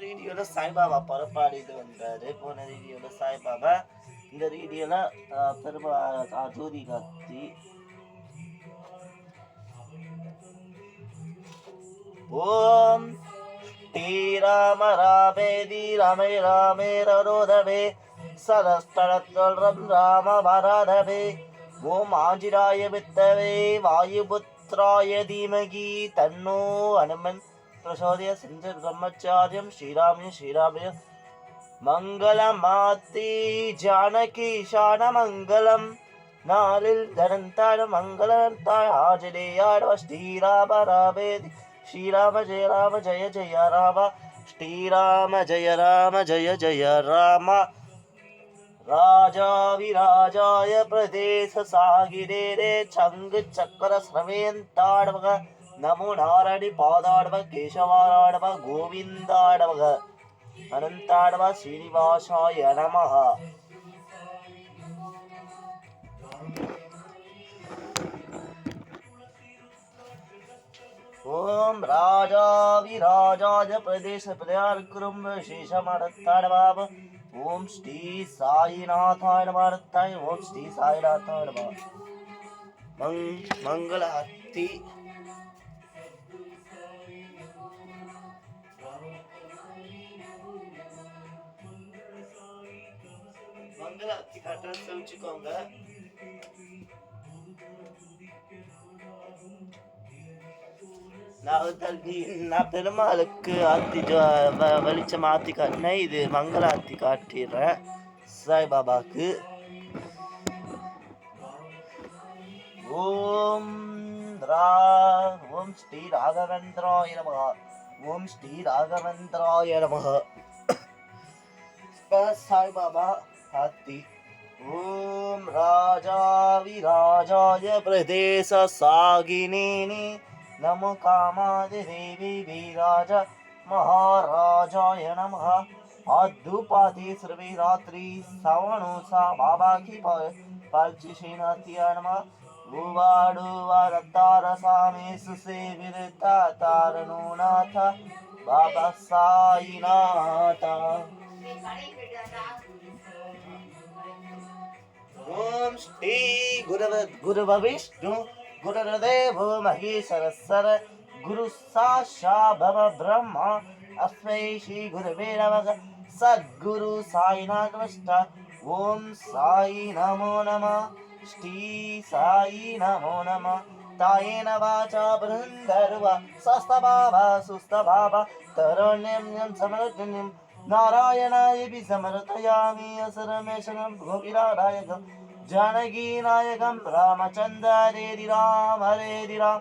வீடியோவில் சாய்பாபா புறப்பாடிட்டு வந்தார். போன வீடியோவில் சாய்பாபா, இந்த வீடியோவில் பெருமா ஜோதி காத்தி. ஓம் ஸ்ரீராம ராமேதி ரமே ராமே ரரோதமே சரஸ்தரத்வரம் ராம பரதமே. ஓம் ஆஞ்சிராய வித்தவே வாயுபுத்ராய தீமகி தன்னோ அனுமன் பிரசோதய செஞ்ச பிரம்மச்சாரியம் ஸ்ரீராமிய மங்களமாத்தி ஜானகி ஷான மங்களம் நாளில் தரந்தாட மங்களந்தாய் ஆஜலேயாடவ ஸ்ரீராம ராமேதி ஸ்ரீராம ஜெய ஜெய ராம ஸ்ரீராம ஜெய ஜெய ராம ராஜா விராஜாய பிரதேச சாகிரே சங்கு சக்கர ஸ்ரவேந்தாடவக நமோ நாரணி பாதாடவ கேசவாராடவ கோவிந்தாடவக அனந்தாடவ ஸ்ரீனிவாசாய நமஹ. ஓம் ராஜா விராஜாய பிரதேச பிரயார்குரும் விசேஷமரத்தாடவாப. ஓம் ஸ்ரீ சாயிநாதாய நமர்த்தாய். ஓம் ஸ்ரீ சாயிநாதாய நம. மங்கள அத்தி மங்கள அத்தி கட்டணம் செவிச்சுக்கோங்க. நான் பெருமாளுக்கு ஆத்தி வெளிச்சம் ஆத்தி காட்டினேன். இது மங்கள ஆத்தி காட்டிடுறேன் சாய்பாபாக்கு. ஓம் ஓம் ஸ்ரீ ராகவேந்திராய நமஹ. ஓம் ஸ்ரீ ராகவேந்திராய நமஹ. சாய்பாபா ஆத்தி. ஓம் ராஜா விராஜாய பிரதேச சாகினேனி நமோ காமாதி தேவி வீராஜ महाराजाय नमः. आदुपाति सर्वे रात्रि सवणोसा बाबा की पालचिशीनाथिया नमः. भुवाडुवा रत्तारसामे सुसेविरता तारणोनाथ बाबा साईनाथ. ओम श्री गुरुव विष्णु गुरुदेवो महेश्वर गुरु साक्षात् ब्रह्मा अस्मै श्री गुरुवे नमः. सद्गुरु साईनाथ नमस्कार. ओम साई नमो नमः. श्री साई नमो नमः. तायेन वाचा बृहन्दर्वा सस्तभावा सुस्तभावा तरुण्यं समर्जन्यं नारायणाय समर्पयामि. असरमेशनं गोविरादायकं जानकी नायकं रामचन्द्र हरे राम हरे राम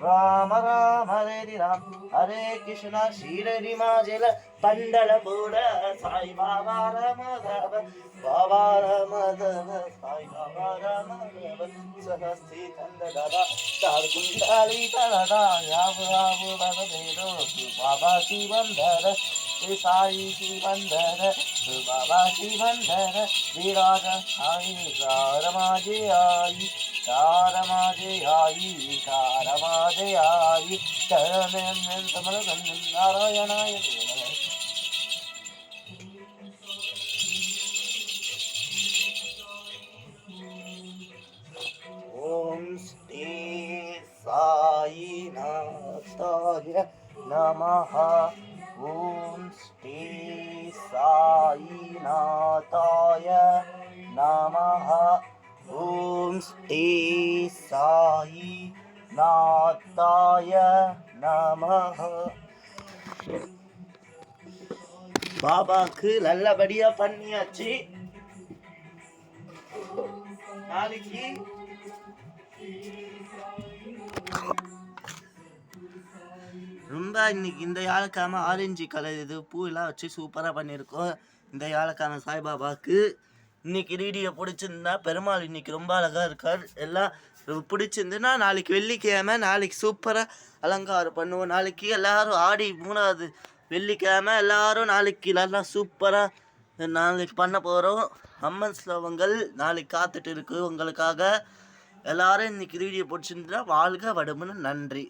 राम राम हरे राम. हरे कृष्ण श्री माजल पंडल बोड़ साई बाबा रामदेव बाबा रामदेव साई बाबा रामदेव सहस्ती कंद दादा तार कुंडली दादा याव याव भगदेरो बाबा शिवंदर साई शिवंदर बाबा शिवंदर विराज साई कारमाजे आई कारमाजे आई कारमाजे आई चरणं समर्पणं नारायणाय नमः. ओम श्री साईनाथाय नमः. ओम श्री साईनाथाय नमः. ओम श्री साईनाथाय नमः. பாபாக்கு நல்லபடியா பண்ணியாச்சு. நாளைக்கு ரொம்ப இன்னைக்கு இந்த யாழக்காம ஆரஞ்சு கலர் இது பூவெல்லாம் வச்சு சூப்பராக பண்ணியிருக்கோம். இந்த யாழக்காம சாய்பாபாவுக்கு இன்னைக்கு வீடியோ பிடிச்சிருந்தா, பெருமாள் இன்னைக்கு ரொம்ப அழகாக இருக்கார். எல்லாம் பிடிச்சிருந்துன்னா நாளைக்கு வெள்ளிக்கிழமை நாளைக்கு சூப்பராக அலங்காரம் பண்ணுவோம். நாளைக்கு எல்லோரும் ஆடி 3வது வெள்ளிக்கிழமை எல்லோரும் நாளைக்கு நல்லா சூப்பராக நாளைக்கு பண்ண போகிறோம். அம்மன் ஸ்லோகங்கள் நாளைக்கு காத்துட்டு இருக்கு உங்களுக்காக. எல்லோரும் இன்னைக்கு வீடியோ பிடிச்சிருந்தா வாழ்க வடுமுன்னு. நன்றி.